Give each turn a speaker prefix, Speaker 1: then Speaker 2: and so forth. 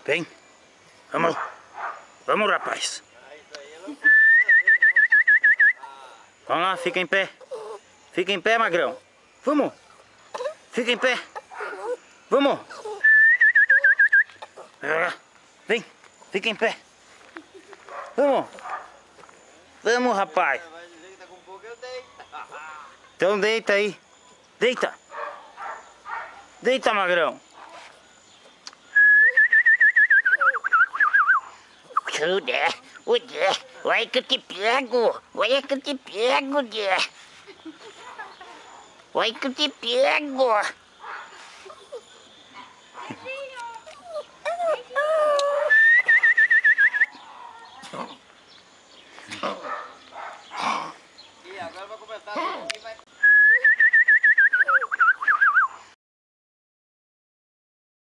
Speaker 1: Vem. Vamos. Vamos, rapaz. Vamos lá, fica em pé. Fica em pé, magrão. Vamos. Fica em pé. Vamos. Vem. Fica em pé. Vamos. Vamos, rapaz. Então deita aí. Deita. Deita, magrão. Olha que eu te pego. Olha que eu te pego, Dê. Olha que eu te pego.